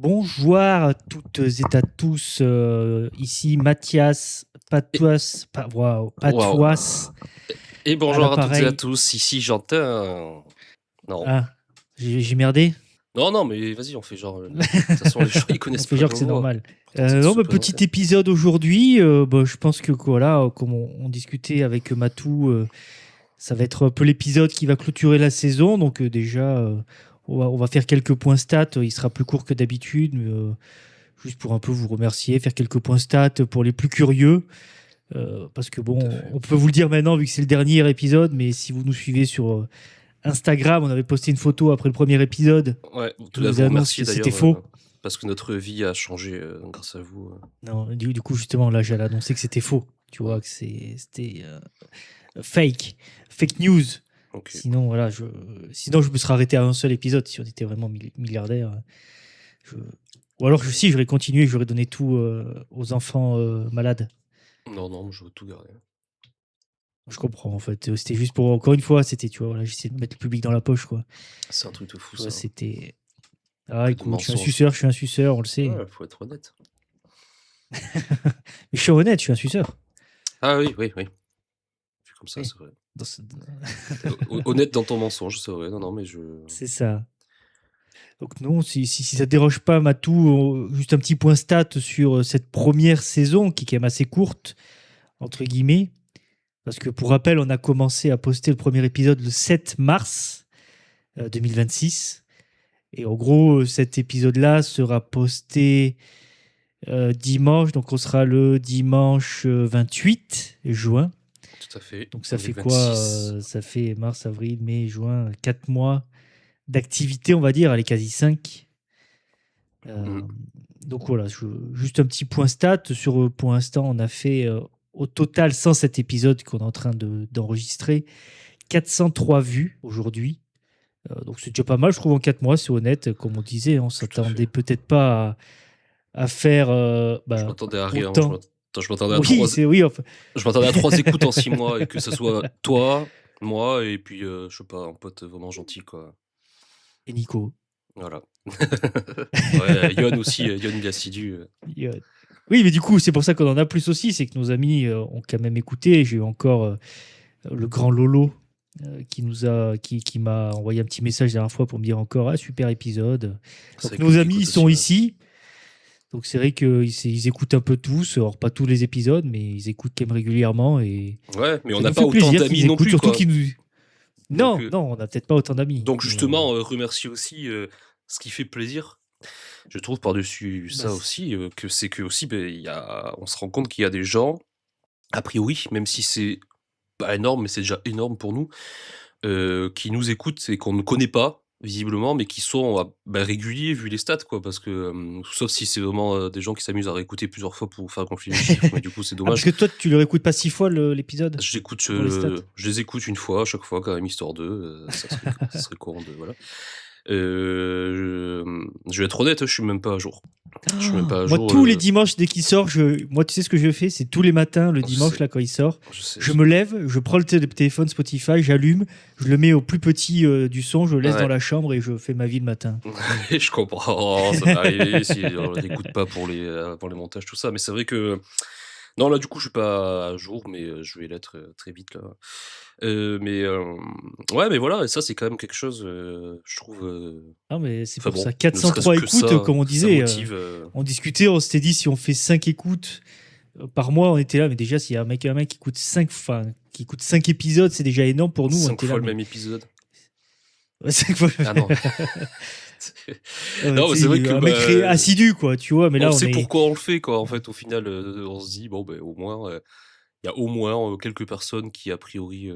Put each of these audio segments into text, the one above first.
Bonjour à toutes et à tous. Ici Mathias Et, waouh. Patois Et à bonjour à toutes et à l'appareil. tous, ici j'entends. Non. Ah, j'ai merdé. Non, non, mais vas-y, on fait genre. De toute façon, les gens ils On connaissent fait pas genre nos que c'est voix. normal. On essaie de Non, se mais présenter. petit épisode aujourd'hui. Je pense que voilà, comme on discutait avec Matou, ça va être un peu l'épisode qui va clôturer la saison. Donc déjà, on va faire quelques points stats. Il sera plus court que d'habitude, mais juste pour un peu vous remercier, faire quelques points stats pour les plus curieux. Parce que Tout à bon, fait. on peut vous le dire maintenant vu que c'est le dernier épisode, mais si vous nous suivez sur Instagram, on avait posté une photo après le premier épisode. Ouais, Je tout à vous vous annonce remercier que c'était d'ailleurs, faux. parce que notre vie a changé grâce à vous. Non, du coup, justement, là, j'allais annoncer que c'était faux. Tu vois, Mm. que c'était fake news. Ok. Sinon, voilà, sinon, je me serais arrêté à un seul épisode si on était vraiment milliardaire. Je- Ou alors, si, j'aurais continué, j'aurais donné tout aux enfants malades. Non, non, je veux tout garder. Je comprends, en fait. C'était juste pour, encore une fois, c'était, tu vois, voilà, j'essaie de mettre le public dans la poche, quoi. C'est un truc de fou Tu vois, ça. c'était. Ah, Que de écoute, mensonges. je suis un suceur, on le sait. Ouais, faut être honnête. Mais je suis honnête, je suis un suceur. Ah oui, oui, oui. Vu comme ça, Oui. c'est vrai. Dans ce- T'es honnête dans ton mensonge, c'est vrai. Non, non, mais je. C'est ça. Donc, non, si ça te dérange pas, Matou, juste un petit point stat sur cette première saison qui est quand même assez courte, entre guillemets. Parce que pour rappel, on a commencé à poster le premier épisode le 7 mars 2026. Et en gros, cet épisode-là sera posté dimanche. Donc, on sera le dimanche 28 juin. Tout à fait. Donc ça fait quoi 2026. Ça fait mars, avril, mai, juin, 4 mois d'activité, on va dire, elle est quasi 5. Mm. Donc voilà, juste un petit point stat. Pour l'instant, on a fait au total, sans cet épisode qu'on est en train d'enregistrer, 403 vues aujourd'hui. Donc c'est déjà pas mal, je trouve, en 4 mois, c'est honnête. Comme on disait, on Tout à fait. s'attendait peut-être pas à faire Je m'attendais à rien. autant. Je m'attendais à Oui, trois. c'est oui, enfin. Je m'attendais à 3 écoutes en 6 mois et que ce soit toi, moi et puis, je sais pas, un pote vraiment gentil, quoi. Et Nico. Voilà. Ouais, Yon aussi, Yon il est assidu. Oui, mais du coup, c'est pour ça qu'on en a plus aussi, c'est que nos amis ont quand même écouté. J'ai eu encore le grand Lolo qui m'a envoyé un petit message la dernière fois pour me dire encore ah, super épisode. C'est Donc vrai que nos lui amis écoute ils sont aussi, ouais. ici. Donc c'est vrai qu'ils écoutent un peu tous, alors pas tous les épisodes, mais ils écoutent quand même régulièrement et Ouais, mais on ça n'a nous pas fait autant plaisir d'amis qu'ils non écoutent, plus, surtout quoi. qu'ils nous. Donc, Non, non, on n'a peut-être pas autant d'amis, mais justement, remercier aussi, ce qui fait plaisir, je trouve par-dessus bah, ça aussi, que c'est que aussi, beh, on se rend compte qu'il y a des gens, a priori, même si c'est pas énorme, mais c'est déjà énorme pour nous, qui nous écoutent et qu'on ne connaît pas visiblement, mais qui sont, bah, réguliers vu les stats quoi. Parce que, sauf si c'est vraiment, des gens qui s'amusent à réécouter plusieurs fois pour faire gonfler les chiffres, mais du coup c'est ah parce dommage. que toi tu le réécoutes pas 6 fois l'épisode J'écoute, pour les stats. je les écoute une fois à chaque fois quand même histoire de, ça serait courant de voilà. Je vais être honnête, je suis même pas à jour. Je suis même pas à Moi, jour, tous les dimanches, dès qu'il sort, moi, tu sais ce que je fais? C'est tous les matins, le je dimanche, sais, là, quand il sort, je sais, je je me sais. lève, je prends le téléphone Spotify, j'allume, je le mets au plus petit du son, je le laisse dans Ouais. la chambre et je fais ma vie le matin. Je comprends, ça m'est arrivé si on l'écoute pas pour les montages, tout ça. Mais c'est vrai que non, là, du coup, je suis pas à jour, mais je vais l'être, très vite, là. Mais ouais, mais voilà et ça, c'est quand même quelque chose, je trouve, Non, mais c'est enfin pour ça. bon, ne serait-ce 403 que écoutes, ça, comme on ça disait. motive, On discutait, on s'était dit, si on fait 5 écoutes par mois, on était là. Mais déjà, s'il y a un mec qui écoute 5, enfin, qui écoute 5 épisodes, c'est déjà énorme pour nous. On 5 était là, fois le mais. même épisode. 5 fois. Ah non. Tu Non, mais c'est vrai sais, que, un mec bah, assidu, quoi, tu vois. Mais on là, on sait est. pourquoi on le fait, quoi. En fait, au final, on se dit: «Bon, beh, au moins, il y a au moins, quelques personnes qui, a priori,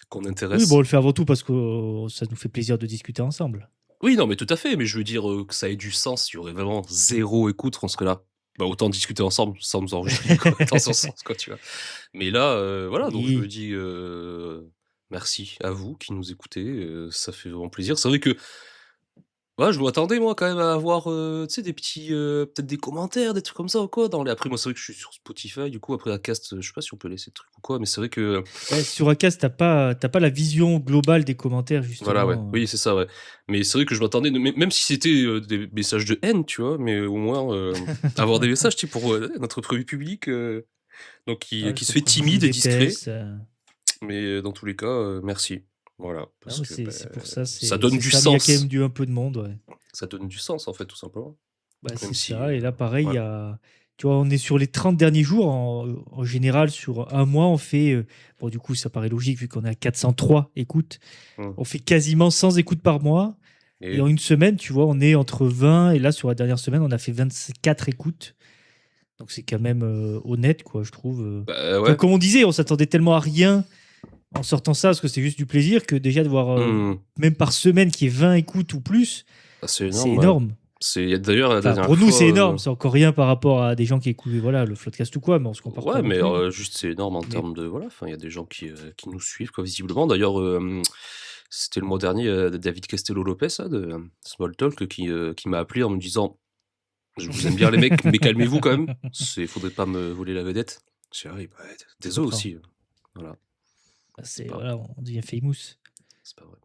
qu'on Oui, bon, on intéresse». le fait avant tout parce que ça nous fait plaisir de discuter ensemble. Oui, non, mais tout à fait, mais je veux dire, que ça ait du sens. Il y aurait vraiment zéro écoute, on serait là. Bah, autant discuter ensemble sans nous enregistrer, quoi, dans ce sens, quoi, tu vois? Mais là, voilà, donc je me Oui. dis, merci à vous qui nous écoutez, ça fait vraiment plaisir. C'est vrai que Ouais, je m'attendais moi quand même à avoir, tu sais des petits, peut-être des commentaires, des trucs comme ça ou quoi dans les après moi c'est vrai que je suis sur Spotify du coup après Acast, je sais pas si on peut laisser de trucs ou quoi, mais c'est vrai que Bah, sur Acast, t'as pas la vision globale des commentaires, voilà ouais, justement. oui c'est ça ouais. Mais c'est vrai que je m'attendais même si c'était, des messages de haine, tu vois? Mais au moins, avoir des messages, tu sais pour, notre premier public, donc Ah, qui se fait comme quoi, je vous timide et discret, déteste. mais, dans tous les cas, merci. Voilà, Ah, parce ouais, que, c'est pour ça, ça c'est donne c'est du ça. Mais il y a quand même sens. un peu de monde, ouais. Ça donne du sens en fait tout simplement. Bah, Même c'est si, ça. Et là, pareil, voilà. tu vois, on est sur les 30 derniers jours. En général, sur un mois, on fait. Bon, du coup, ça paraît logique vu qu'on est à 403 écoutes. Mmh. On fait quasiment 100 écoutes par mois. Et Et en une semaine, tu vois, on est entre 20. Et là, sur la dernière semaine, on a fait 24 écoutes. Donc, c'est quand même honnête, quoi, je trouve. bah, Tu vois, ouais. comme on disait, on s'attendait tellement à rien en sortant ça, parce que c'est juste du plaisir, que déjà de voir, Mmh. même par semaine, qu'il y ait 20 écoutes ou plus, Ah, c'est c'est énorme, ouais. énorme. C'est d'ailleurs la Enfin, dernière pour nous, fois, c'est énorme. C'est encore rien par rapport à des gens qui écoutent, voilà, le Floodcast ou quoi, mais on se compare pas ouais, non mais plus. juste c'est énorme en Mais termes de voilà, enfin, il y a des gens qui nous suivent quoi visiblement. D'ailleurs, c'était le mois dernier, David Castello Lopez là de, Small Talk qui m'a appelé en me disant: «Je vous aime bien les mecs, mais calmez-vous quand même, faudrait pas me voler la vedette». J'ai dit: «Ah oui, bah, je désolé comprends. aussi, voilà, Bah, c'est c'est, pas voilà, on devient famous. c'est pas vrai».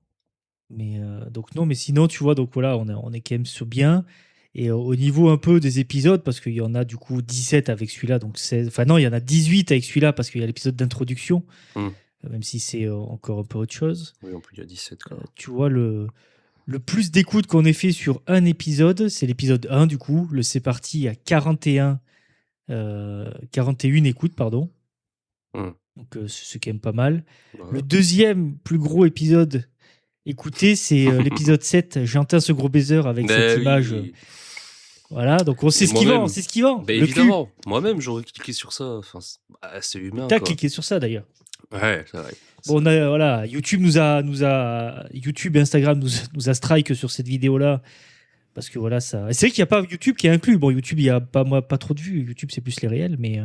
Mais donc, non, mais sinon, tu vois, donc voilà, on est quand même sur bien. Et au niveau un peu des épisodes, parce qu'il y en a du coup 17 avec celui-là, donc 16. Enfin, non, il y en a 18 avec celui-là, parce qu'il y a l'épisode d'introduction, Mmh. même si c'est encore un peu autre chose. Oui, en plus il y a 17 quoi. Tu vois, le plus d'écoutes qu'on ait fait sur un épisode, c'est l'épisode 1, du coup. Le C'est parti à 41 écoutes, pardon. Mmh. Donc, c'est quand même pas mal. Le Voilà. deuxième plus gros épisode écouté, c'est l'épisode 7. J'entends ce gros baiser avec cette Mais image. oui, Voilà, donc on sait mais ce qui vend, moi-même, c'est ce qui vend. beh, Le cul. évidemment, moi-même j'aurais cliqué sur ça, enfin c'est Et humain t'as quoi. cliqué sur ça d'ailleurs. Ouais, c'est vrai, c'est Bon, vrai. voilà, YouTube et Instagram nous a strike sur cette vidéo-là. Parce que voilà, ça. C'est vrai qu'il n'y a pas YouTube qui est inclus. Bon, YouTube, il n'y a pas trop de vues. YouTube, c'est plus les réels, mais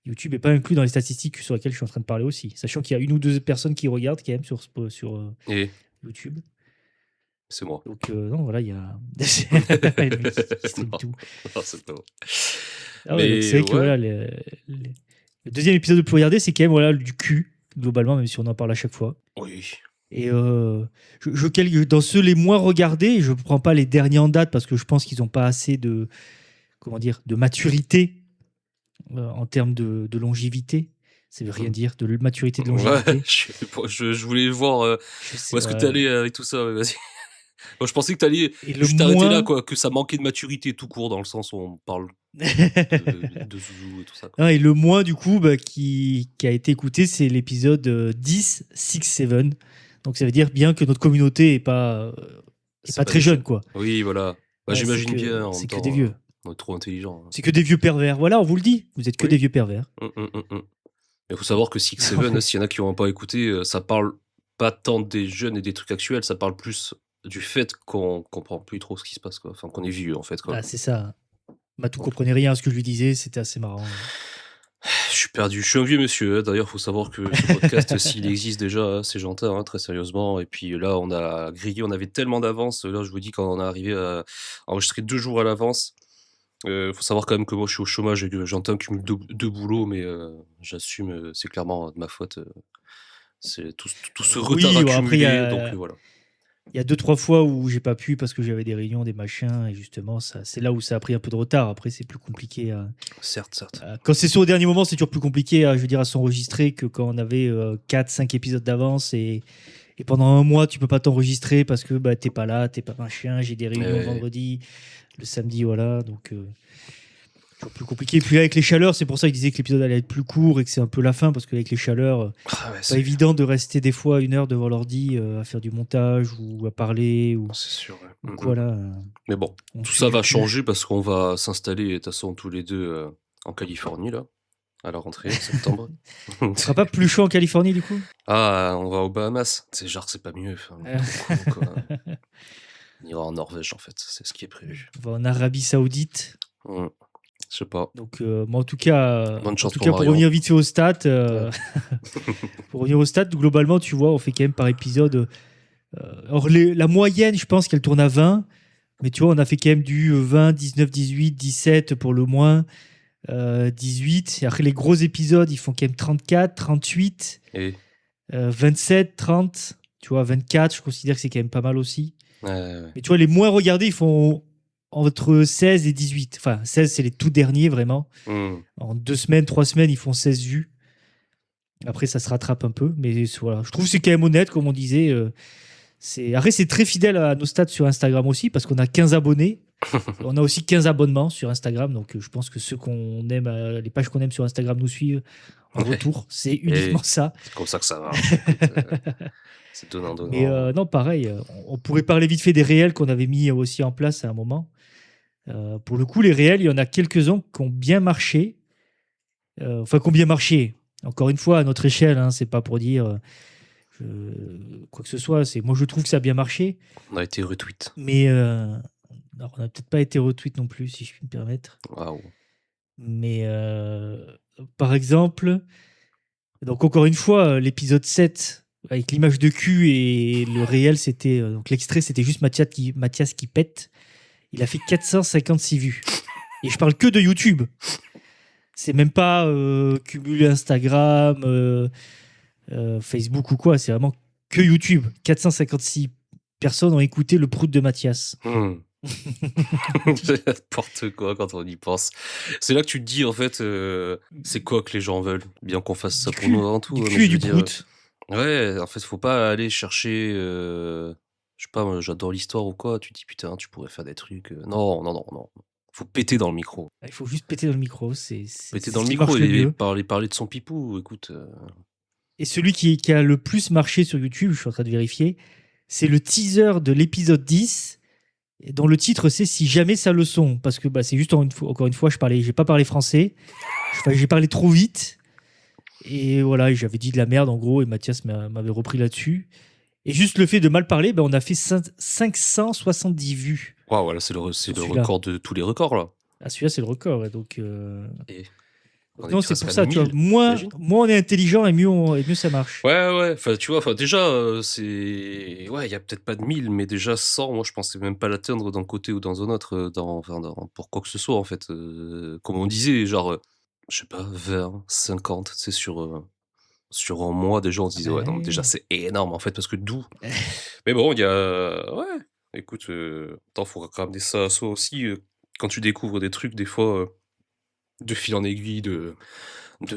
YouTube n'est pas inclus dans les statistiques sur lesquelles je suis en train de parler aussi. Sachant qu'il y a une ou deux personnes qui regardent quand même sur Et YouTube. c'est moi. Donc, non, voilà, il y a. Le mec qui stream Non, tout. non, c'est pas vrai. Ah ouais, donc c'est Mais vrai que ouais, voilà, le deuxième épisode le plus regardé, c'est quand même voilà, du cul, globalement, même si on en parle à chaque fois. oui. Et dans ceux les moins regardés, je ne prends pas les derniers en date parce que je pense qu'ils n'ont pas assez de, comment dire, de maturité en termes de longévité. Ça veut rien Mmh. dire, de maturité de Ouais, longévité. je voulais voir, Je où sais, est-ce que tu ouais. allais avec tout ça, ouais, vas-y. Moi, je pensais que tu allais Et le juste t'arrêter là, moins. quoi, que ça manquait de maturité tout court, dans le sens où on parle de zouzou et tout ça, quoi. Non, et le moins, du coup, bah, qui a été écouté, c'est l'épisode 10, 6-7. Donc ça veut dire bien que notre communauté est C'est pas pas très des jeux. jeune, quoi. Oui, voilà. Bah, Ouais, j'imagine bien, en c'est même que des temps, vieux. on est trop intelligents, hein. C'est que des vieux pervers. Voilà, on vous le dit. Vous êtes que des Oui. vieux pervers. Mais faut savoir que Six Ah Seven, ouais. s'il y en a qui n'ont pas écouté, ça parle pas tant des jeunes et des trucs actuels, ça parle plus du fait qu'on comprend plus trop ce qui se passe, quoi. Enfin, qu'on est vieux, en fait, quoi. Ah, c'est ça. Matou Voilà. comprenait rien à ce que je lui disais. C'était assez marrant. Je suis perdu, je suis un vieux monsieur, hein. D'ailleurs, faut savoir que ce podcast, s'il existe déjà, hein, c'est Jantin, hein, très sérieusement. Et puis là, on a grillé, on avait tellement d'avance. Là, je vous dis, quand on est arrivé à enregistrer 2 jours à l'avance, faut savoir quand même que moi, je suis au chômage et que Jantin cumule 2 boulots, mais j'assume, c'est clairement de ma faute, c'est tout ce retard Oui, bon, après, il y accumulé, donc a, voilà. il y a deux, trois fois où j'ai pas pu parce que j'avais des réunions, des machins. Et justement, c'est là où ça a pris un peu de retard. Après, c'est plus compliqué. Certes, certes. Quand c'est sur le dernier moment, c'est toujours plus compliqué je veux dire, à s'enregistrer que quand on avait 4-5 épisodes d'avance. Et pendant un mois, tu peux pas t'enregistrer parce que bah, t'es pas là, t'es pas machin. J'ai des réunions le Ouais. vendredi, le samedi, voilà. Donc, toujours plus compliqué. Et puis avec les chaleurs, c'est pour ça qu'il disait que l'épisode allait être plus court et que c'est un peu la fin parce qu'avec les chaleurs, Ah ouais, pas évident de rester des fois 1 heure devant l'ordi à faire du montage ou à parler ou c'est sûr, ouais. donc voilà. Mais bon, On tout suit ça du va cul. changer parce qu'on va s'installer, de toute façon, tous les 2 en Californie, là, à la rentrée, en septembre. Ce sera pas plus chaud en Californie du coup. Ah, on va aux Bahamas. C'est genre, c'est pas mieux, enfin, Euh, trop con, quoi. On ira en Norvège, en fait, c'est ce qui est prévu. On va en Arabie Saoudite. Mmh. Je sais pas. Donc, moi, en tout cas, Bonne chance pour pour Marion. revenir vite fait au stats, Ouais. pour revenir au stats, globalement, tu vois, on fait quand même par épisode. La moyenne, je pense qu'elle tourne à 20. Mais tu vois, on a fait quand même du 20, 19, 18, 17 pour le moins, 18. Et après, les gros épisodes, ils font quand même 34, 38, Et 27, 30. Tu vois, 24, je considère que c'est quand même pas mal aussi. ouais. Mais tu vois, les moins regardés, ils font entre 16 et 18. Enfin, 16, c'est les tout derniers, vraiment. Hmm. En 2 semaines, 3 semaines, ils font 16 vues. Après, ça se rattrape un peu. Mais voilà, je trouve que c'est quand même honnête, comme on disait. Après, c'est très fidèle à nos stats sur Instagram aussi, parce qu'on a 15 abonnés. On a aussi 15 abonnements sur Instagram. Donc, je pense que ceux qu'on aime, les pages qu'on aime sur Instagram nous suivent en Ouais. retour. C'est Et uniquement ça. c'est comme ça que ça marche. Écoute, c'est donnant, Mais donnant. non, pareil, on pourrait parler vite fait des réels qu'on avait mis aussi en place à un moment. Pour le coup, les réels, il y en a quelques-uns qui ont bien marché. Enfin, qui ont bien marché. Encore une fois, à notre échelle, hein, c'est pas pour dire quoi que ce soit. Moi, je trouve que ça a bien marché. On a été retweet. Mais alors, on n'a peut-être pas été retweet non plus, si je puis me permettre. Waouh. Mais par exemple, donc encore une fois, l'épisode 7, avec l'image de cul et le réel, c'était. Donc l'extrait, c'était juste Mathias qui pète. Il a fait 456 vues. Et je parle que de YouTube. C'est même pas cumulé Instagram, Facebook ou quoi. C'est vraiment que YouTube. 456 personnes ont écouté le prout de Mathias. Hmm. N'importe quoi quand on y pense. C'est là que tu te dis, en fait, c'est quoi que les gens veulent? Bien qu'on fasse ça Du pour nous cul, avant tout. du Mais cul et je veux du dire, prout. ouais, en fait, faut pas aller chercher. Je sais pas, moi, j'adore l'histoire ou quoi. Tu te dis, putain, tu pourrais faire des trucs. Non, non, non, non. Faut péter dans le micro. Il faut juste péter dans le micro. C'est Péter c'est dans ce le qui micro marche le et mieux. parler de son pipou. Écoute. Et celui qui a le plus marché sur YouTube, je suis en train de vérifier, c'est le teaser de l'épisode 10, dont le titre c'est Si jamais ça le son. Parce que c'est juste encore une fois, j'ai pas parlé français. J'ai parlé trop vite. Et voilà, j'avais dit de la merde en gros, et Mathias m'avait repris là-dessus. Et juste le fait de mal parler, on a fait 570 vues Waouh, voilà, c'est sur le celui-là. record de tous les records, là. Ah, celui-là, c'est le record. Ouais, donc, Et on donc est non, c'est presque pour à ça, tu vois. 1000, Moins, t'imagines? moins on est intelligent et mieux ça marche. Ouais, enfin, tu vois, enfin, déjà, c'est ouais, il y a peut-être pas de 1000, mais déjà 100, moi, je pensais même pas l'atteindre d'un côté ou dans un autre, pour quoi que ce soit, en fait, comme on disait, genre, je sais pas, 20, 50, c'est sur un mois, déjà, on se disait: «Ouais, non, mais déjà, Ouais. c'est énorme, en fait», parce que d'où mais bon, il y a ouais, écoute, attends, faut ramener ça à soi aussi, quand tu découvres des trucs, des fois, de fil en aiguille, Ah enfin,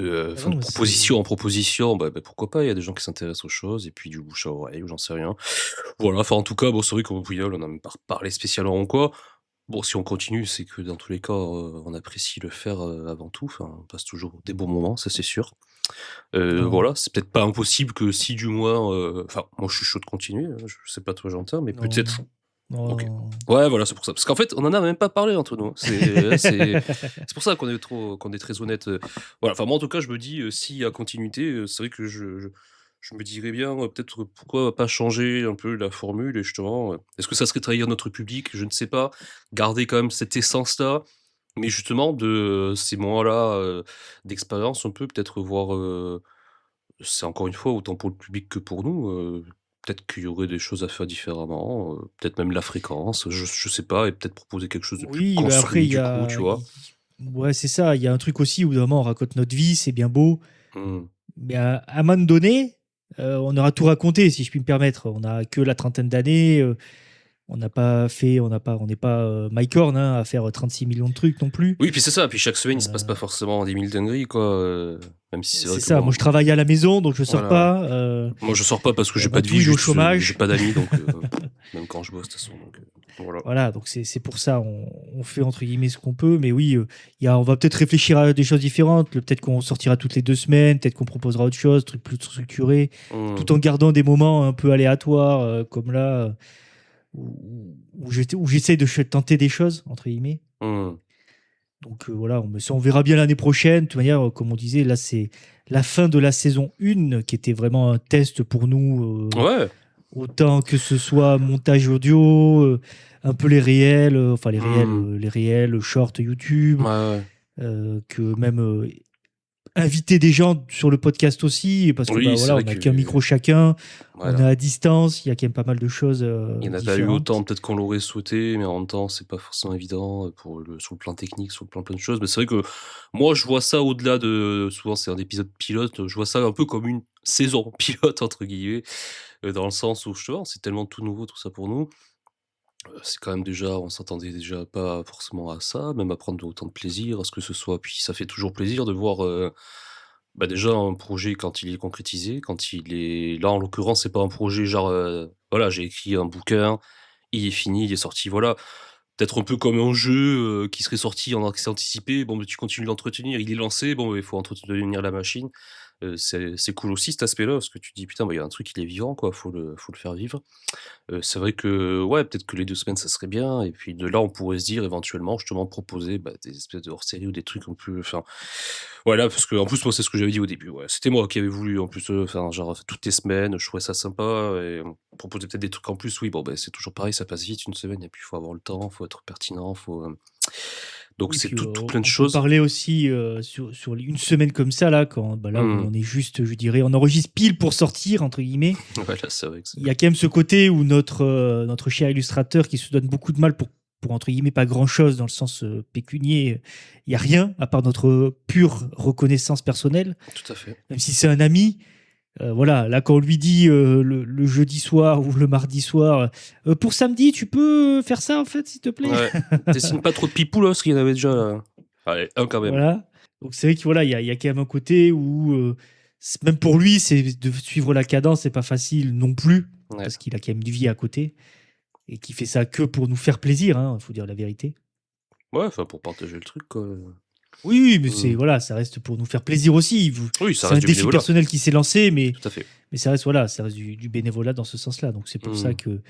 non, de mais proposition en proposition, pourquoi pas? Il y a des gens qui s'intéressent aux choses et puis du bouche à oreille ou j'en sais rien. Voilà, enfin, en tout cas, bon, c'est vrai qu'au final, on n'a même pas reparlé spécialement ou quoi. Bon, si on continue, c'est que dans tous les cas, on apprécie le faire, avant tout. Enfin, on passe toujours des bons moments, ça, c'est sûr. non, Voilà, c'est peut-être pas impossible que si du moins, enfin, moi, je suis chaud de continuer, hein, je sais pas toi, Jeantin, mais non, peut-être OK. non. Ouais, voilà, c'est pour ça. Parce qu'en fait, on en a même pas parlé entre nous. C'est pour ça qu'on est très honnête. Voilà, enfin moi en tout cas, je me dis, s'il y a continuité, c'est vrai que je me dirais bien, peut-être pourquoi pas changer un peu la formule et justement, est-ce que ça serait trahir notre public? Je ne sais pas. Garder quand même cette essence-là, mais justement de ces moments-là, d'expérience, on peut peut-être voir, c'est encore une fois autant pour le public que pour nous, peut-être qu'il y aurait des choses à faire différemment, peut-être même la fréquence, je sais pas et peut-être proposer quelque chose de plus Oui, bah après, construit du coup, tu vois? ouais, c'est ça. Il y a un truc aussi où, vraiment, on raconte notre vie, c'est bien beau. Mmh. Mais à un moment donné, on aura tout raconté, si je puis me permettre. On n'a que la trentaine d'années. On n'est pas Mike Horn, hein, à faire 36 millions de trucs non plus. Oui, puis c'est ça, puis chaque semaine, il se passe pas Euh, forcément des mille dingueries quoi, même si c'est vrai c'est que ça. Moi, bon, je travaille à la maison, donc je sors voilà. pas. Moi, je sors pas parce que j'ai pas de vie, Matou, il est au juste, j'ai chômage. pas d'amis donc même quand je bosse de toute façon donc voilà. Voilà, donc c'est pour ça, on fait entre guillemets ce qu'on peut. Mais oui, on va peut-être réfléchir à des choses différentes. Peut-être qu'on sortira toutes les 2 semaines, peut-être qu'on proposera autre chose, truc plus structuré, Mmh. tout en gardant des moments un peu aléatoires, comme là, où j'essaie de tenter des choses, entre guillemets. Mmh. Donc voilà, on verra bien l'année prochaine. De toute manière, comme on disait, là, c'est la fin de la saison 1, qui était vraiment un test pour nous. Ouais. Autant que ce soit montage audio, un peu les réels, Mmh. les réels, short YouTube, Ouais, ouais. que même inviter des gens sur le podcast aussi, parce que Oui, c'est voilà, on vrai n'a que qu'un micro chacun, on est voilà. à distance, il y a quand même pas mal de choses Il y en a pas eu autant différentes. peut-être qu'on l'aurait souhaité, mais en même temps, c'est pas forcément évident, sur le plan technique, sur le plan plein de choses. Mais c'est vrai que moi, je vois ça au-delà de souvent c'est un épisode pilote, je vois ça un peu comme une «saison pilote» entre guillemets, dans le sens où justement, c'est tellement tout nouveau tout ça pour nous. C'est quand même déjà on s'attendait déjà pas forcément à ça, même à prendre autant de plaisir, à ce que ce soit puis ça fait toujours plaisir de voir, bah, déjà un projet quand il est concrétisé, quand il est là, en l'occurrence, c'est pas un projet genre, voilà, j'ai écrit un bouquin, il est fini, il est sorti, voilà. Peut-être un peu comme un jeu, qui serait sorti en accès anticipé, bon, mais tu continues de l'entretenir, il est lancé, bon, il faut entretenir la machine. C'est cool aussi cet aspect-là, parce que tu te dis: «Putain, bah, il y a un truc, il est vivant, quoi, faut le faire vivre». C'est vrai que, ouais, peut-être que les 2 semaines, ça serait bien et puis de là, on pourrait se dire éventuellement, justement, proposer, bah, des espèces de hors-séries ou des trucs un peu enfin, voilà, parce qu'en plus, moi, c'est ce que j'avais dit au début, ouais. C'était moi qui avais voulu en plus, enfin, genre, toutes les semaines, je trouvais ça sympa et proposer peut-être des trucs en plus, oui, bon, bah, c'est toujours pareil, ça passe vite une semaine et puis il faut avoir le temps, faut être pertinent, donc Oui, c'est puis tout plein de on peut choses. parler aussi sur une semaine comme ça, là, quand, là où Mmh. on est juste, je dirais, on enregistre pile pour sortir, entre guillemets. Voilà, c'est vrai que c'est Il y a quand même ce côté où notre cher illustrateur qui se donne beaucoup de mal pour entre guillemets, pas grand-chose dans le sens pécunier, il n'y a rien à part notre pure reconnaissance personnelle, tout à fait. même si c'est un ami. Voilà, là, quand on lui dit le jeudi soir ou le mardi soir, pour samedi, tu peux faire ça, en fait, s'il te plaît. Ouais. Dessine pas trop de pipou là, parce qu'il y en avait déjà, allez, un quand même. Voilà. Donc, c'est vrai qu'il voilà, il y a quand même un côté où, même pour lui, c'est de suivre la cadence, c'est pas facile non plus, Ouais. parce qu'il a quand même une vie à côté. Et qui fait ça que pour nous faire plaisir, il faut dire la vérité. Ouais, enfin, pour partager le truc, quoi, Oui, oui, mais c'est mmh. voilà, ça reste pour nous faire plaisir aussi. Oui, ça C'est un reste du défi bénévolat, personnel qui s'est lancé, tout à fait. mais ça reste voilà, ça reste du bénévolat dans ce sens-là. Donc c'est pour ça Mmh. que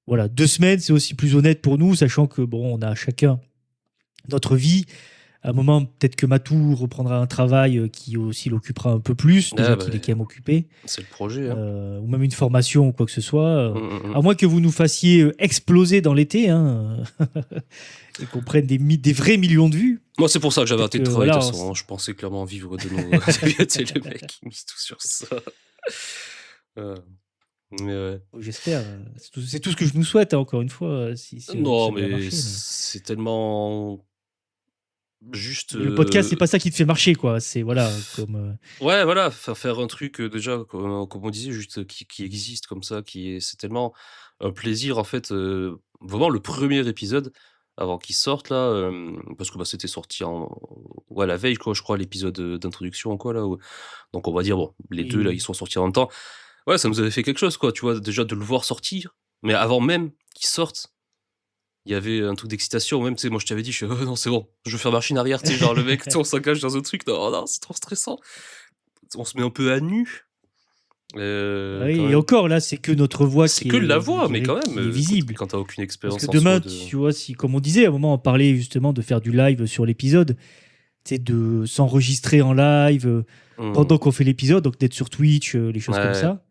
voilà, 2 semaines, c'est aussi plus honnête pour nous, sachant que bon, on a chacun notre vie. À un moment, peut-être que Matou reprendra un travail qui aussi l'occupera un peu plus, Ah déjà bah, qu'il est quand même occupé, c'est le projet, hein. ou même une formation ou quoi que ce soit. Mmh, mmh, mmh. À moins que vous nous fassiez exploser dans l'été, hein, et qu'on prenne des vrais millions de vues. Moi, c'est pour ça que j'avais Peut-être arrêté que de travailler, de voilà, toute façon, hein. Je pensais clairement vivre de nos c'est le mec qui mise tout sur ça. Heu, mais ouais. j'espère. C'est tout ce que je nous souhaite, hein, encore une fois, si Non, ça devait mais marcher. c'est tellement juste, Mais le podcast, c'est pas ça qui te fait marcher, quoi. C'est voilà, comme. ouais, voilà, faire un truc, déjà comme on disait, juste, qui existe comme ça, c'est tellement un plaisir en fait, vraiment le premier épisode avant qu'il sorte là, parce que, bah, c'était sorti en ouais, la veille quoi, je crois l'épisode, d'introduction quoi là, où donc on va dire bon, les Oui, 2 là, ils oui. sont sortis en même temps. Ouais, ça nous avait fait quelque chose quoi, tu vois? Déjà de le voir sortir, mais avant même qu'il sorte, il y avait un truc d'excitation même, tu sais, moi je t'avais dit, je fais: «Oh non, c'est bon, je veux faire machine arrière», tu sais, genre le mec, tu sais, on s'engage dans un truc, non, non, c'est trop stressant. On se met un peu à nu, Bah oui, quand et même. encore là, c'est que notre voix C'est que la je voix, mais dirais, quand même, qui est quand visible. quand tu aucune Parce que expérience en soi demain, de tu vois, si, comme on disait, à un moment, on parlait justement de faire du live sur l'épisode, tu sais, de s'enregistrer en live mmh, pendant qu'on fait l'épisode, donc d'être sur Twitch, les choses comme ouais, ça.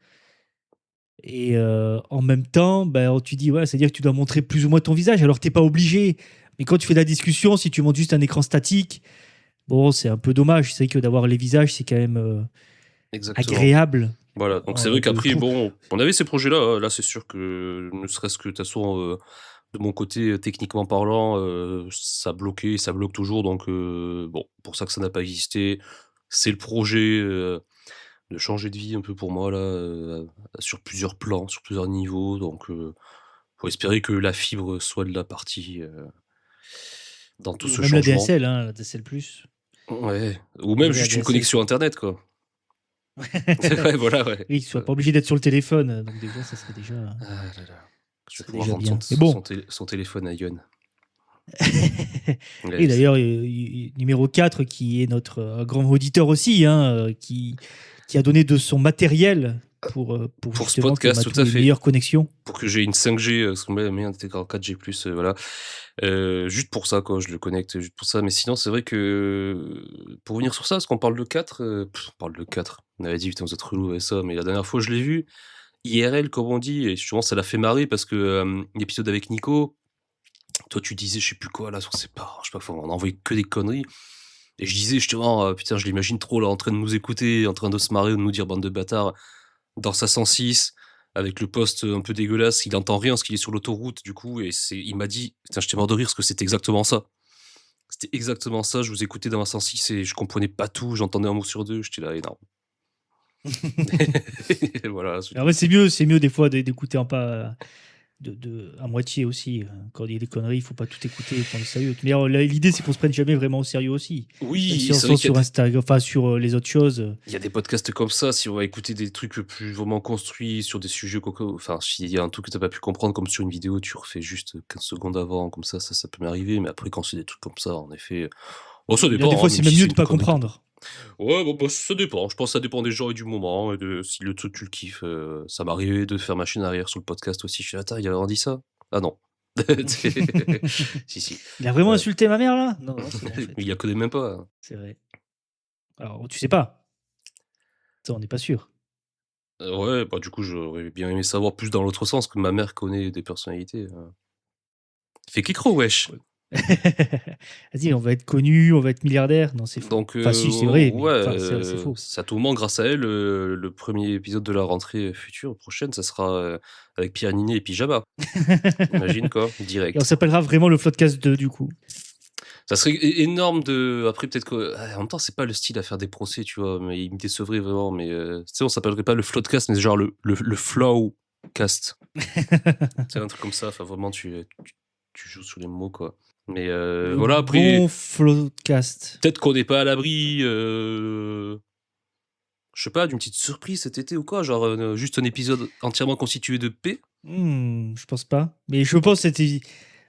Et en même temps, ben, tu dis, ouais, c'est-à-dire que tu dois montrer plus ou moins ton visage, alors t'es pas obligé. Mais quand tu fais de la discussion, si tu montres juste un écran statique, bon, c'est un peu dommage. C'est vrai que d'avoir les visages, c'est quand même exactement. agréable. Voilà, donc c'est vrai Je qu'après trouve. bon, on avait ces projets-là, hein. Là, c'est sûr que ne serait-ce que de toute façon, de mon côté, techniquement parlant, ça bloquait, ça bloque toujours donc bon, pour ça que ça n'a pas existé. C'est le projet, de changer de vie un peu pour moi là, sur plusieurs plans, sur plusieurs niveaux donc faut espérer que la fibre soit de la partie, dans tout Oui, ou ce même la changement. DSL, hein, la DSL+. Ouais, ou Vous même avez la juste une DSL, connexion quoi. internet, quoi. Ouais, voilà, ouais. Oui, qu'ils soient pas obligés d'être sur le téléphone. Donc déjà, Ah là là, je ça vais serait pouvoir déjà rendre bien. Mais bon. son téléphone à Yon. Et Ouais, d'ailleurs, numéro 4 qui est notre grand auditeur aussi, hein, qui a donné de son matériel pour pour ce justement que podcast, tout Matou à ait une fait. meilleure connexion. Pour que j'ai une 5G, parce que la mienne était en 4G+, voilà. Juste pour ça, quoi, je le connecte juste pour ça. Mais sinon, c'est vrai que, pour revenir sur ça, parce qu'on parle de 4, on parle de 4. On avait dit: «Putain, vous êtes relous avec ça», mais la dernière fois, je l'ai vu, IRL, comme on dit, et justement, ça l'a fait marrer parce que, l'épisode avec Nico, toi, tu disais je sais plus quoi là sur ses parents, je sais pas, enfin, on envoyait que des conneries. Et je disais justement, putain, je l'imagine trop là en train de nous écouter, en train de se marrer ou de nous dire bande de bâtards dans sa 106 avec le poste un peu dégueulasse. Il entend rien parce qu'il est sur l'autoroute du coup et il m'a dit, putain, j'étais mort de rire parce que c'était exactement ça. C'était exactement ça. Je vous écoutais dans ma 106 et je comprenais pas tout. J'entendais un mot sur deux. J'étais là énorme. Et voilà. Alors, ouais, c'est mieux des fois d'écouter pas à moitié aussi. Quand il y a des conneries, il faut pas tout écouter et prendre au sérieux. Mais l'idée, c'est qu'on se prenne jamais vraiment au sérieux aussi. Même Oui, si on c'est vrai sent qu'il y a sur Instagram, enfin sur les autres choses. il y a des podcasts comme ça, si on va écouter des trucs plus vraiment construits sur des sujets enfin, s'il y a un truc que t'as pas pu comprendre, comme sur une vidéo, tu refais juste 15 secondes avant, comme ça peut m'arriver, mais après, quand c'est des trucs comme ça, en effet, bon, ça Là, des dépend, fois, hein, c'est même même si mieux c'est de une pas connerie. comprendre. Ouais, bon, bah, ça dépend. Je pense que ça dépend des gens et du moment, et de si le truc, tu le kiffes. Ça m'est arrivé de faire machine arrière sur le podcast aussi. Je suis là, attends, il a vraiment dit ça? Ah non. Si, si. Il a vraiment Ouais. insulté ma mère là? Non, non, c'est bon en Mais fait. il la connaît même pas, hein. C'est vrai. Alors, tu sais pas. Ça, on n'est pas sûr. Ouais, bah, du coup, j'aurais bien aimé savoir plus dans l'autre sens, que ma mère connaît des personnalités. Fais qu'écro, wesh! Ouais. Vas-y, on va être connu, on va être milliardaire. Non, c'est faux. Donc Enfin, si, c'est vrai, mais ouais, enfin, c'est faux. c'est à tout moment grâce à elle, le 1er épisode de la rentrée future, prochaine, ça sera, avec Pierre Niney et Pyjama. Imagine quoi, Et on direct. s'appellera vraiment le Floodcast 2 du coup. Ça serait énorme de après peut-être que en même temps, c'est pas le style à faire des procès, tu vois? Mais il me décevrait vraiment, mais tu sais, on s'appellerait pas le Floodcast, mais genre le Flowcast. C'est un truc comme ça, enfin vraiment tu joues sur les mots, quoi. Mais Le voilà, après, bon Floodcast. peut-être qu'on n'est pas à l'abri, je sais pas, d'une petite surprise cet été ou quoi, genre, juste un épisode entièrement constitué de paix. Je pense pas. Mais je pense que c'était.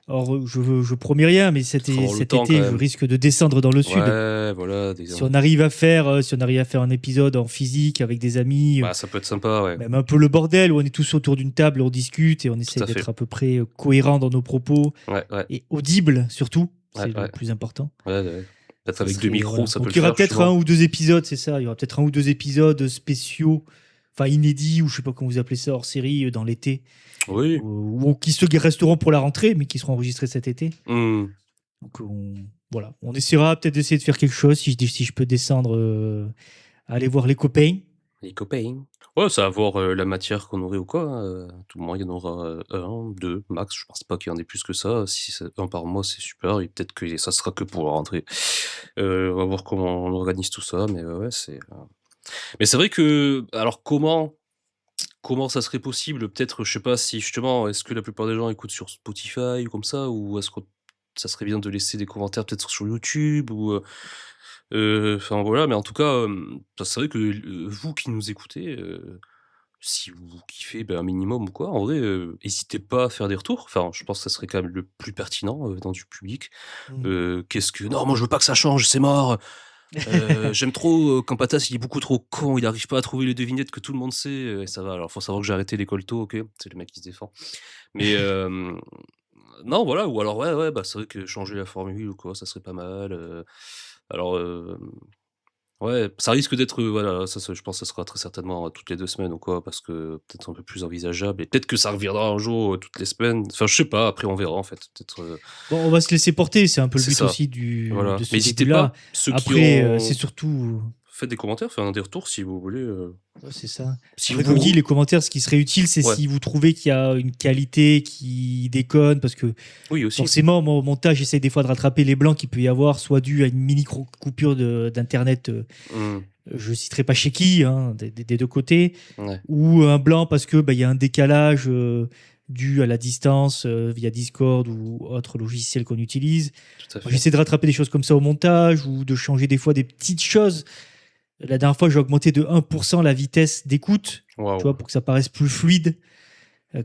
Alors, je promets rien, mais Faut avoir le cet temps quand été, je même. risque de descendre dans le sud. Ouais, voilà, Si on arrive à faire, si on arrive à faire un épisode en physique avec des amis, bah, ça peut être sympa, ouais, même un peu le bordel où on est tous autour d'une table, on discute et on tout essaie à fait. d'être à peu près cohérent dans nos propos Ouais, ouais, et audible surtout, ouais, c'est le ouais, plus important. ouais, ouais. Peut-être Ça avec 2 serait, micros, voilà. ça peut Donc le il y aura faire, peut-être un justement. ou deux épisodes, c'est ça. Il y aura peut-être un ou deux épisodes spéciaux, enfin inédits ou je sais pas comment vous appelez ça, hors série dans l'été, Oui. ou qui se resteront pour la rentrée, mais qui seront enregistrés cet été. Mmh. Donc voilà, on essaiera peut-être d'essayer de faire quelque chose si je peux descendre, aller voir les copains. Les copains. Ouais, ça va voir, la matière qu'on aurait ou quoi, hein, à tout moment, il y en aura, 1, 2 max. Je pense pas qu'il y en ait plus que ça. Si c'est 1 par mois, c'est super et peut-être que ça sera que pour la rentrée. On va voir comment on organise tout ça, mais ouais, mais c'est vrai que alors comment ça serait possible? Peut-être, je sais pas si justement, est-ce que la plupart des gens écoutent sur Spotify ou comme ça? Ou est-ce que ça serait bien de laisser des commentaires peut-être sur YouTube ou, enfin voilà, mais en tout cas, c'est vrai que, vous qui nous écoutez, si vous kiffez, ben, un minimum ou quoi, en vrai, hésitez pas à faire des retours. Enfin, je pense que ça serait quand même le plus pertinent, venant du public. Mm. Qu'est-ce que: «Non, moi je veux pas que ça change, c'est mort!» J'aime trop, quand Patas il est beaucoup trop con, il arrive pas à trouver les devinettes que tout le monde sait, et ça va. Alors faut savoir que j'ai arrêté l'école tôt, OK, c'est le mec qui se défend. Mais non, voilà, ou alors ouais, ouais, bah, c'est vrai que changer la formule ou quoi, ça serait pas mal, alors, ouais, ça risque d'être, voilà, ça je pense que ça sera très certainement, toutes les 2 semaines ou quoi, parce que peut-être un peu plus envisageable et peut-être que ça reviendra un jour, toutes les semaines. Enfin, je sais pas, après on verra en fait, peut-être, Bon, on va se laisser porter, c'est un peu le c'est but ça, aussi voilà. de Mais ce n'hésitez début-là. pas, ceux qui Après, c'est ont surtout. faites des commentaires, faites des retours si vous voulez, Ouais, c'est ça. si Après, comme dit, vous les commentaires, ce qui serait utile, c'est ouais, si vous trouvez qu'il y a une qualité qui déconne, parce que oui aussi. forcément, moi, au montage, j'essaie des fois de rattraper les blancs qu'il peut y avoir, soit dû à une mini coupure d'internet, Mmh, je citerai pas chez qui, hein, des deux côtés, ouais, ou un blanc parce que bah, il y a un décalage dû à la distance via Discord ou autre logiciel qu'on utilise. tout à Moi, fait. j'essaie de rattraper des choses comme ça au montage ou de changer des fois des petites choses. La dernière fois, j'ai augmenté de 1% la vitesse d'écoute, tu Waouh. vois, pour que ça paraisse plus fluide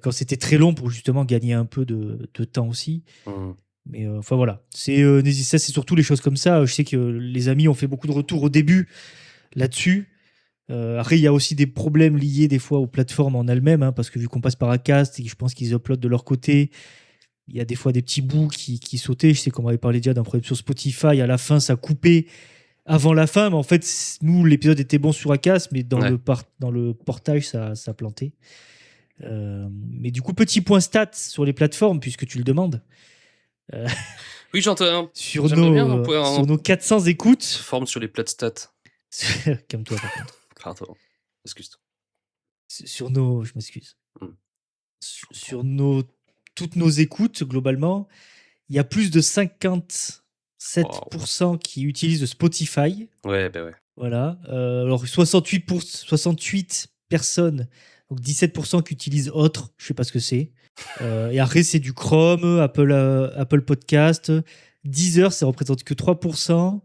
quand c'était très long pour justement gagner un peu de temps aussi. Mmh, Mais enfin voilà, ça c'est surtout les choses comme ça. Je sais que les amis ont fait beaucoup de retours au début là-dessus. Après, il y a aussi des problèmes liés des fois aux plateformes en elles-mêmes, hein, parce que vu qu'on passe par Acast et que je pense qu'ils uploadent de leur côté, il y a des fois des petits bouts qui sautaient. Je sais qu'on m'avait parlé déjà d'un problème sur Spotify. À la fin, ça coupait avant la fin, mais en fait, nous, l'épisode était bon sur Acast, mais ouais. dans le portage, ça plantait. Mais du coup, petit point stats sur les plateformes, puisque tu le demandes. Euh, Oui, j'entends. Sur J'aimerais bien nos, pouvoir sur nos 400 écoutes. forme sur les plats de stats. Calme-toi, par contre. Pardon. Excuse-toi. Sur nos. Je m'excuse. Hmm. Sur toutes nos écoutes, globalement, il y a plus de 57% qui utilisent Spotify. Ouais, bah ouais. Voilà. Alors, 68 personnes, donc 17% qui utilisent autre, je sais pas ce que c'est. Et après, c'est du Chrome, Apple Podcast. Deezer, ça représente que 3%.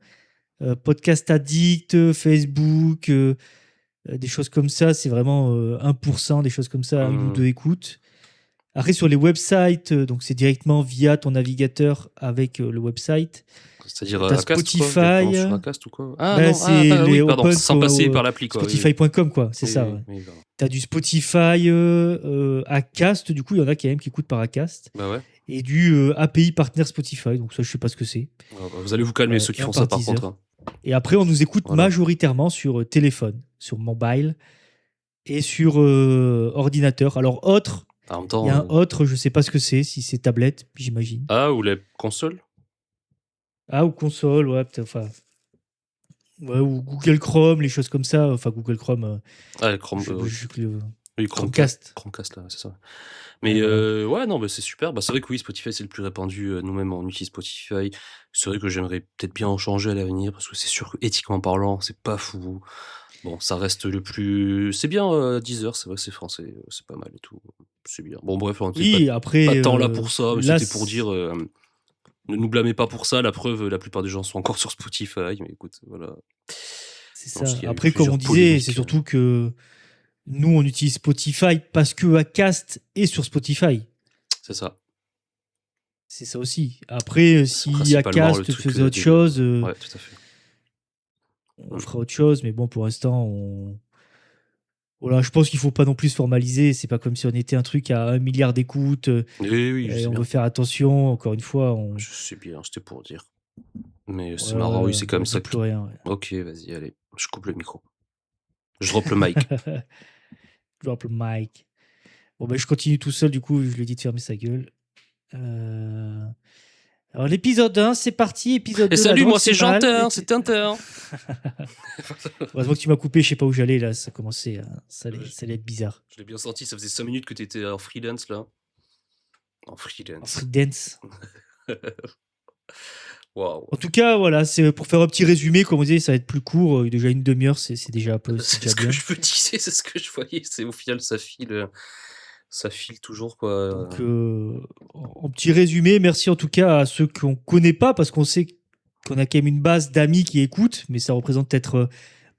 Podcast Addict, Facebook, des choses comme ça, c'est vraiment 1%, des choses comme ça, une ou deux écoutes. Après, sur les websites, donc c'est directement via ton navigateur avec le website. C'est-à-dire T'as Spotify. Sur Acast ou quoi? Ah Bah, non, c'est les pardon, open sans passer par l'appli quoi. Spotify.com quoi, c'est Oui, ça. oui, Ouais. oui, pardon. T'as du Spotify, Acast, du coup il y en a quand même qui écoutent par Acast. Bah ouais. Et du API Partner Spotify, donc ça je sais pas ce que c'est. Vous allez vous calmer ceux qui font ça par contre. Hein. Et après on nous écoute majoritairement sur téléphone, sur mobile et sur ordinateur. Alors autre, il y a un autre, je sais pas ce que c'est, si c'est tablette, j'imagine. Ah, ou les consoles. Ah, ou console, ouais, peut-être, enfin. Ouais, ou Google Chrome, les choses comme ça. Enfin, Google Chrome. Chrome. Oui, Chromecast. Chromecast, là, c'est ça. Mais ouais, non, bah, c'est super. Bah, c'est vrai que oui, Spotify, c'est le plus répandu. Nous-mêmes, on utilise Spotify. C'est vrai que j'aimerais peut-être bien en changer à l'avenir parce que c'est sûr que, éthiquement parlant, c'est pas fou. Bon, ça reste le plus. C'est bien, 10 heures, c'est vrai, c'est français, c'est pas mal et tout. C'est bien. Bon, bref, on était pas tant là pour ça, mais c'était pour dire. Ne nous blâmez pas pour ça, la preuve, la plupart des gens sont encore sur Spotify, mais écoute, voilà. C'est ça. Après, comme on disait, c'est surtout que nous, on utilise Spotify parce que Acast est sur Spotify. C'est ça. C'est ça aussi. Après, si Acast faisait autre chose, ouais, tout à fait. On fera autre chose, mais bon, pour l'instant, voilà, je pense qu'il faut pas non plus se formaliser. C'est pas comme si on était un truc à 1 milliard d'écoutes. Oui, et on veut faire attention. Encore une fois, Je sais bien, c'était pour dire. Mais c'est marrant, oui, c'est comme ça. Plus rien. Ouais. Ok, vas-y, allez, je coupe le micro. Je drop le mic. Drop le mic. Bon, ben, je continue tout seul, du coup, je lui ai dit de fermer sa gueule. Alors, l'épisode 1, c'est parti. Épisode 2. Salut, moi, c'est Jantin, c'est Tintin. Heureusement que tu m'as coupé, je sais pas où j'allais, là. Ça commençait, ça allait être bizarre. Je l'ai bien senti, ça faisait 5 minutes que tu étais en freelance, là. En freelance. Wow. En tout cas, voilà, c'est pour faire un petit résumé, comme on disait, ça va être plus court. Déjà une demi-heure, c'est déjà un peu. C'est ce que je veux dire, c'est ce que je voyais. C'est au final, ça file toujours, quoi. Donc, en petit résumé, merci en tout cas à ceux qu'on connaît pas, parce qu'on sait qu'on a quand même une base d'amis qui écoutent, mais ça représente peut-être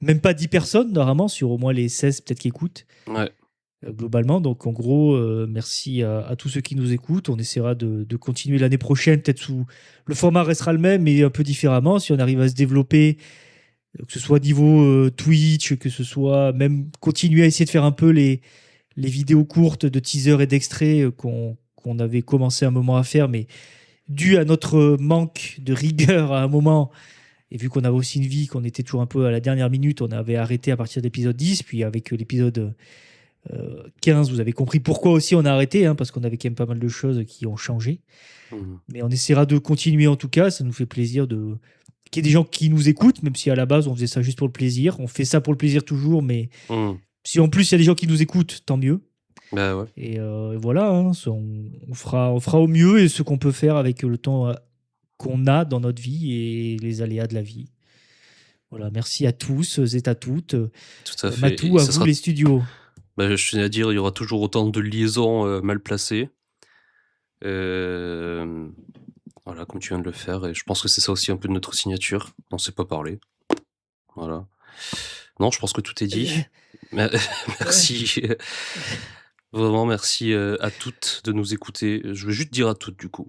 même pas 10 personnes, normalement, sur au moins les 16 peut-être qui écoutent. Ouais. Globalement, donc en gros, merci à tous ceux qui nous écoutent. On essaiera de continuer l'année prochaine, peut-être sous le format restera le même, mais un peu différemment. Si on arrive à se développer, que ce soit niveau Twitch, que ce soit même continuer à essayer de faire un peu les vidéos courtes de teaser et d'extraits qu'on avait commencé un moment à faire, mais dû à notre manque de rigueur à un moment, et vu qu'on avait aussi une vie, qu'on était toujours un peu à la dernière minute, on avait arrêté à partir de l'épisode 10, puis avec l'épisode 15, vous avez compris pourquoi aussi on a arrêté, hein, parce qu'on avait quand même pas mal de choses qui ont changé. Mais on essaiera de continuer en tout cas, ça nous fait plaisir qu'il y ait des gens qui nous écoutent, même si à la base on faisait ça juste pour le plaisir. On fait ça pour le plaisir toujours, mais si en plus il y a des gens qui nous écoutent, tant mieux. Bah ouais. Et voilà, hein, on fera au mieux et ce qu'on peut faire avec le temps qu'on a dans notre vie et les aléas de la vie. Voilà, merci à tous et à toutes. Tout à fait. Matou, à vous les studios. Bah, je tenais à dire, il y aura toujours autant de liaisons mal placées. Voilà, comme tu viens de le faire. Et je pense que c'est ça aussi un peu de notre signature. On ne sait pas parler. Voilà. Non, je pense que tout est dit. Merci. Vraiment, merci à toutes de nous écouter. Je veux juste dire à toutes, du coup.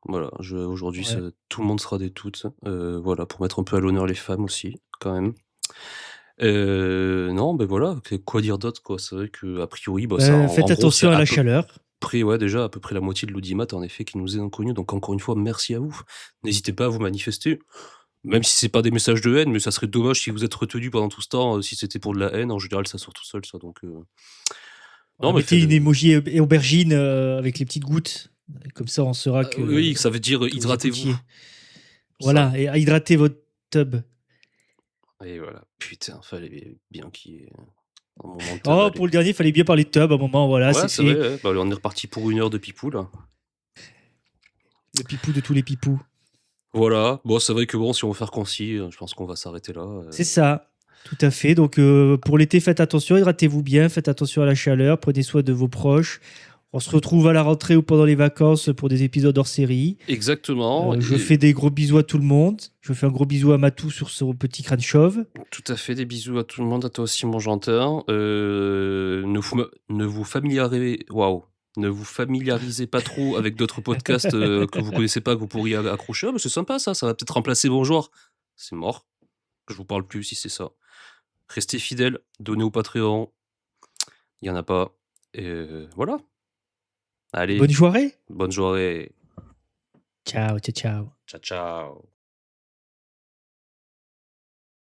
Voilà, aujourd'hui, tout le monde sera des toutes. Voilà, pour mettre un peu à l'honneur les femmes aussi, quand même. Non, ben voilà, quoi dire d'autre, quoi. C'est vrai qu'a priori, faites attention à la chaleur. Déjà à peu près la moitié de l'audimat, en effet, qui nous est inconnu. Donc encore une fois, merci à vous. N'hésitez pas à vous manifester. Même si c'est pas des messages de haine, mais ça serait dommage si vous êtes retenu pendant tout ce temps, si c'était pour de la haine. En général, ça sort tout seul, ça. Donc, non, mettez une emoji aubergine avec les petites gouttes. Comme ça, on saura Oui, ça veut dire que vous hydratez-vous. écoutiez. Ça. Voilà, et hydratez votre tub. Et voilà. Putain, fallait bien qu'il y ait un moment de tub. Oh, Allez. pour le dernier, il fallait bien parler de tub à un moment, voilà, Ouais, c'est c'est fait. vrai. Ouais. Bah, on est reparti pour 1 heure de pipou, là. Le pipou de tous les pipous. Voilà. Bon, c'est vrai que bon, si on veut faire concis, je pense qu'on va s'arrêter là. C'est ça, tout à fait. Donc, pour l'été, faites attention, hydratez-vous bien, faites attention à la chaleur, prenez soin de vos proches. On se retrouve à la rentrée ou pendant les vacances pour des épisodes hors série. Exactement. Je Et fais des gros bisous à tout le monde. Je fais un gros bisou à Matou sur son petit crâne chauve. tout à fait, des bisous à tout le monde, à toi aussi, mon gentil. Ne vous familiarisez, waouh, ne vous familiarisez pas trop avec d'autres podcasts que vous connaissez pas, que vous pourriez accrocher. Ah, mais c'est sympa ça va peut-être remplacer Bonjour. C'est mort. Je vous parle plus si c'est ça. Restez fidèles, donnez au Patreon. Il y en a pas. Et voilà. Allez, Bonne soirée. bonne journée. Ciao, ciao, ciao. Ciao, ciao.